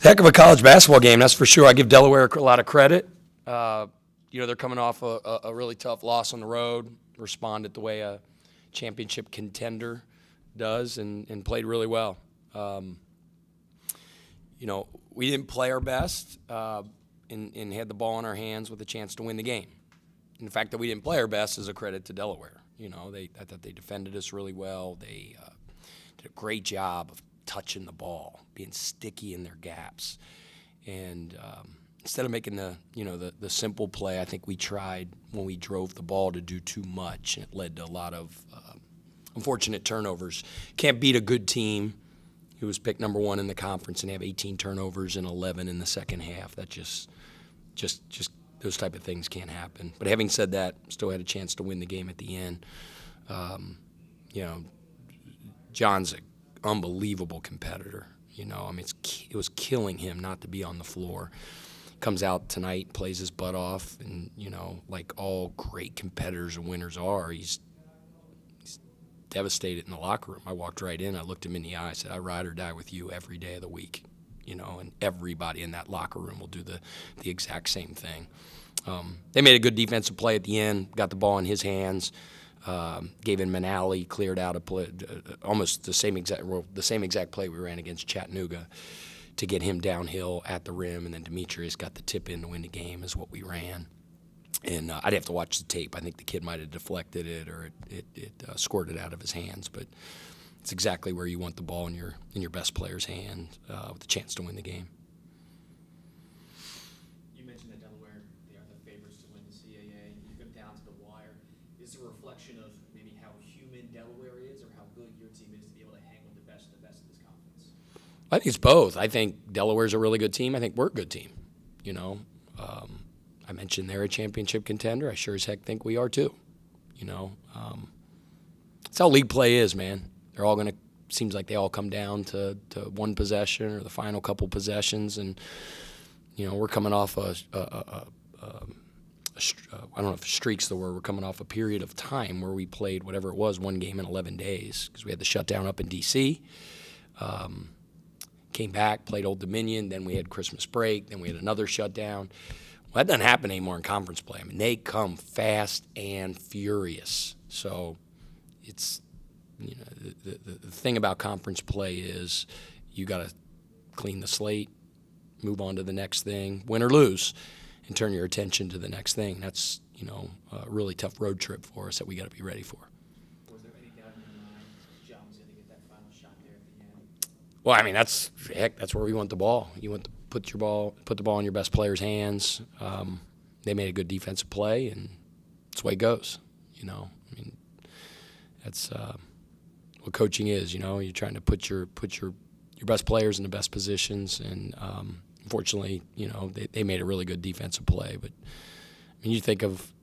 Heck of a college basketball game, that's for sure. I give Delaware a lot of credit. They're coming off a really tough loss on the road, responded the way a championship contender does, and played really well. We didn't play our best and had the ball in our hands with a chance to win the game. And the fact that we didn't play our best is a credit to Delaware. I thought they defended us really well. They did a great job of touching the ball, being sticky in their gaps. And instead of making the simple play, I think we tried when we drove the ball to do too much, and it led to a lot of unfortunate turnovers. Can't beat a good team who was picked number one in the conference and have 18 turnovers and 11 in the second half. That just those type of things can't happen. But having said that, still had a chance to win the game at the end. John's an unbelievable competitor. It was killing him not to be on the floor. Comes out tonight, plays his butt off, and like all great competitors and winners are, he's devastated in the locker room. I walked right in, I looked him in the eye, I said, "I ride or die with you every day of the week." And everybody in that locker room will do the exact same thing. They made a good defensive play at the end, got the ball in his hands, gave him an alley, cleared out a play, almost the same exact play we ran against Chattanooga to get him downhill at the rim, and then Demetrius got the tip in to win the game is what we ran. And I'd have to watch the tape. I think the kid might have deflected it or it squirted out of his hands, but it's exactly where you want the ball in your best player's hand with a chance to win the game. You mentioned that Delaware, they are the favorites to win the CAA. You go down to the wire. Is it a reflection of maybe how human Delaware is, or how good your team is to be able to hang with the best of this conference? I think it's both. I think Delaware's a really good team. I think we're a good team. I mentioned they're a championship contender. I sure as heck think we are too. It's how league play is, man. They're all going to – seems like they all come down to one possession or the final couple possessions. And, we're coming off I don't know if streak's the word. We're coming off a period of time where we played whatever it was, one game in 11 days because we had the shutdown up in D.C., came back, played Old Dominion, then we had Christmas break, then we had another shutdown. Well, that doesn't happen anymore in conference play. I mean, they come fast and furious. So it's – the thing about conference play is you got to clean the slate, move on to the next thing, win or lose, and turn your attention to the next thing. That's, a really tough road trip for us that we got to be ready for. Was there any doubt in your mind John was going to get that final shot there at the end? Well, I mean, that's where we want the ball. You want to put the ball in your best player's hands. They made a good defensive play, and that's the way it goes. That's what coaching is. You're trying to put your best players in the best positions, and unfortunately, they made a really good defensive play. But I mean, you think of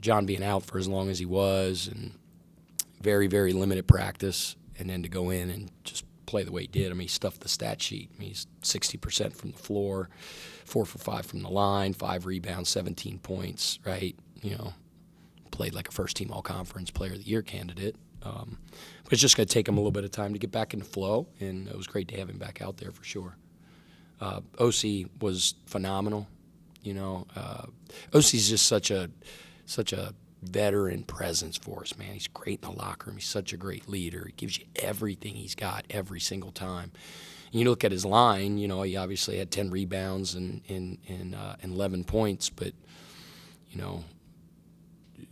John being out for as long as he was, and very, very limited practice, and then to go in and just play the way he did. I mean, he stuffed the stat sheet. I mean, he's 60% from the floor, 4 for 5 from the line, 5 rebounds, 17 points. Right? Played like a first-team All-Conference Player of the Year candidate. But it's just going to take him a little bit of time to get back into flow, and it was great to have him back out there for sure. OC was phenomenal. OC's just such a veteran presence for us, man. He's great in the locker room. He's such a great leader. He gives you everything he's got every single time. And you look at his line, he obviously had 10 rebounds and 11 points, but,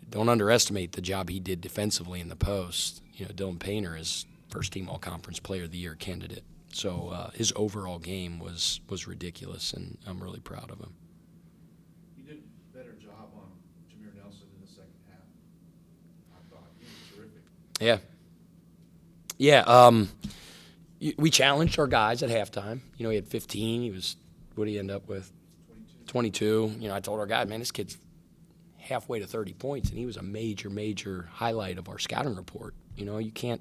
don't underestimate the job he did defensively in the post. Dylan Painter is first-team All-Conference Player of the Year candidate. So his overall game was ridiculous, and I'm really proud of him. You did a better job on Jameer Nelson in the second half, I thought. He was terrific. Yeah. We challenged our guys at halftime. He had 15. What did he end up with? 22. I told our guys, man, this kid's halfway to 30 points, and he was a major, major highlight of our scouting report. You can't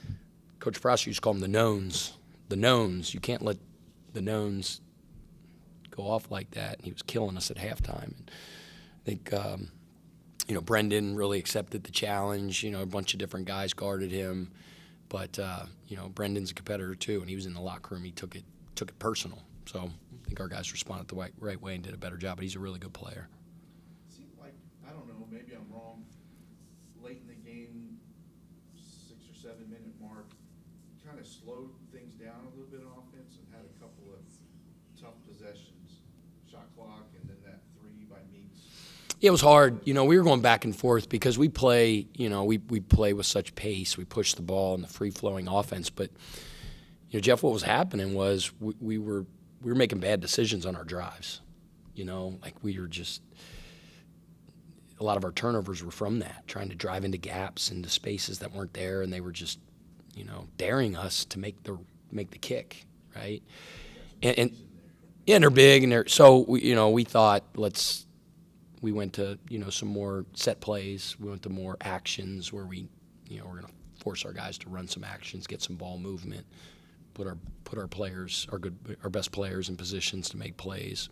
– Coach Frost used to call them the knowns. The knowns. You can't let the knowns go off like that, and he was killing us at halftime. And I think, Brendan really accepted the challenge. A bunch of different guys guarded him. But, Brendan's a competitor too, and he was in the locker room. He took it took it personal. So I think our guys responded the right way and did a better job. But he's a really good player. It seemed like, I don't know, maybe I'm wrong, late in the game, 6 or 7 minute mark, kind of slowed things down a little bit on offense and had a couple of tough possessions, shot clock, and then that 3 by Meeks. Yeah, it was hard. You know, we were going back and forth because we play, you know, we play with such pace. We push the ball in the free-flowing offense. But, you know, Jeff, what was happening was we were making bad decisions on our drives. You know, like we were just – a lot of our turnovers were from that, trying to drive into gaps, into spaces that weren't there, and they were just, you know, daring us to make the kick, right? And they're big, and we thought we went to, you know, some more set plays. We went to more actions where we're going to force our guys to run some actions, get some ball movement, put our players, our best players in positions to make plays.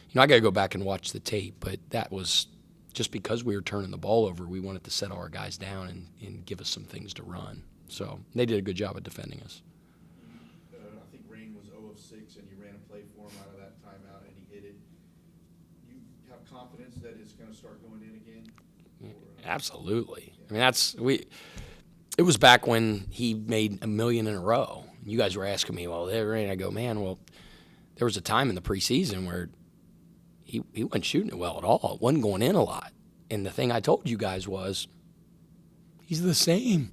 You know, I got to go back and watch the tape, but that was just because we were turning the ball over. We wanted to settle our guys down and give us some things to run. So they did a good job of defending us. I think Rain was 0 of 6, and you ran a play for him out of that timeout, and he hit it. You have confidence that it's going to start going in again? Absolutely. Yeah. I mean, it was back when he made $1 million in a row. You guys were asking me, well, there, and I go, man, well, there was a time in the preseason where he wasn't shooting it well at all. It wasn't going in a lot. And the thing I told you guys was, he's the same.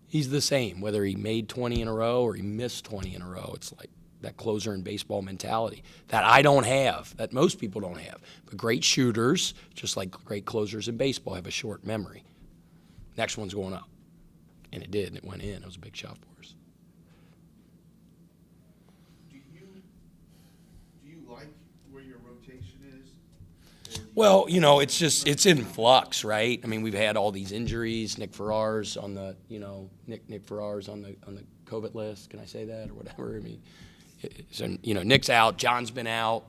He's the same, whether he made 20 in a row or he missed 20 in a row. It's like that closer in baseball mentality that I don't have, that most people don't have. But great shooters, just like great closers in baseball, have a short memory. Next one's going up. And it did, and it went in. It was a big shot for us. Do you like where your rotation is? Well, you know, it's in flux, right? I mean, we've had all these injuries. Nick Farrar's on the, you know, Nick Farrar's on the COVID list. Can I say that or whatever? I mean, so, you know, Nick's out. John's been out.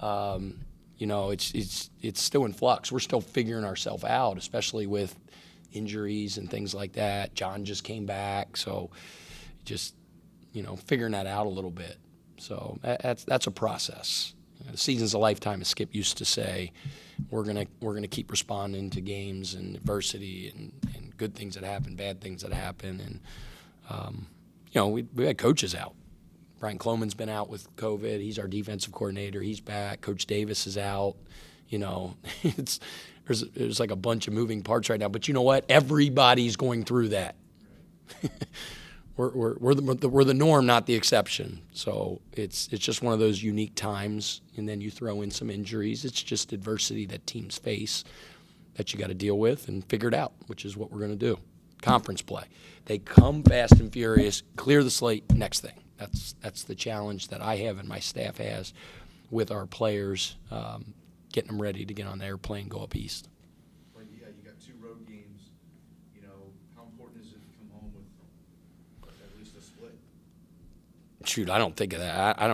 You know, it's still in flux. We're still figuring ourselves out, especially with injuries and things like that. John just came back, so just, you know, figuring that out a little bit. So that's a process. You know, the season's a lifetime, as Skip used to say. We're gonna keep responding to games and adversity and good things that happen, bad things that happen, and you know, we had coaches out. Brian Cloman's been out with COVID. He's our defensive coordinator. He's back. Coach Davis is out. You know, there's like a bunch of moving parts right now. But you know what? Everybody's going through that. We're the norm, not the exception. So it's just one of those unique times. And then you throw in some injuries. It's just adversity that teams face that you got to deal with and figure it out, which is what we're going to do. Conference play. They come fast and furious, clear the slate, next thing. That's the challenge that I have and my staff has with our players, getting them ready to get on the airplane, go up east. Well, yeah, you got 2 road games. You know, how important is it to come home with at least a split? Shoot, I don't think of that. I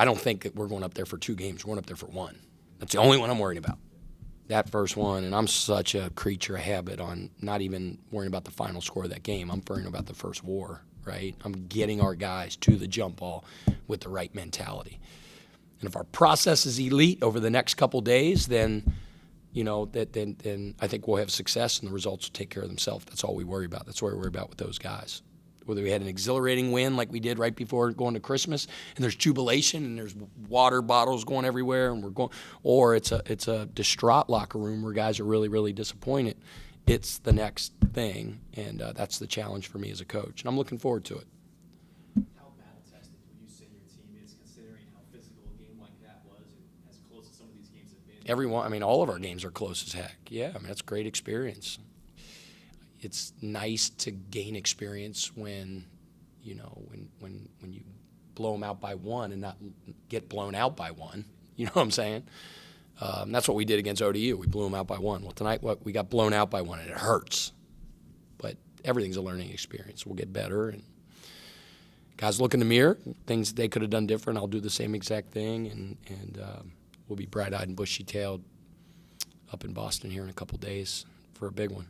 don't think that we're going up there for 2 games. We're going up there for 1. That's the only one I'm worried about. That first one, and I'm such a creature of habit on not even worrying about the final score of that game. I'm worrying about the first war, right? I'm getting our guys to the jump ball with the right mentality. And if our process is elite over the next couple days, then, you know, then I think we'll have success and the results will take care of themselves. That's all we worry about. That's what we worry about with those guys. Whether we had an exhilarating win like we did right before going to Christmas, and there's jubilation and there's water bottles going everywhere, and we're going, or it's a distraught locker room where guys are really, really disappointed. It's the next thing, and that's the challenge for me as a coach, and I'm looking forward to it. How battle-tested would you say your team is, considering how physical a game like that was, and as close as some of these games have been? All of our games are close as heck. Yeah, I mean, that's a great experience. It's nice to gain experience when, you know, when you blow them out by 1 and not get blown out by 1. You know what I'm saying? That's what we did against ODU. We blew them out by 1. Well, tonight we got blown out by 1, and it hurts. But everything's a learning experience. We'll get better. And guys look in the mirror, things they could have done different. I'll do the same exact thing, and we'll be bright-eyed and bushy-tailed up in Boston here in a couple days for a big one.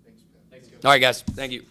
Thanks, Pat. Thanks, Coach. All right, guys. Thank you.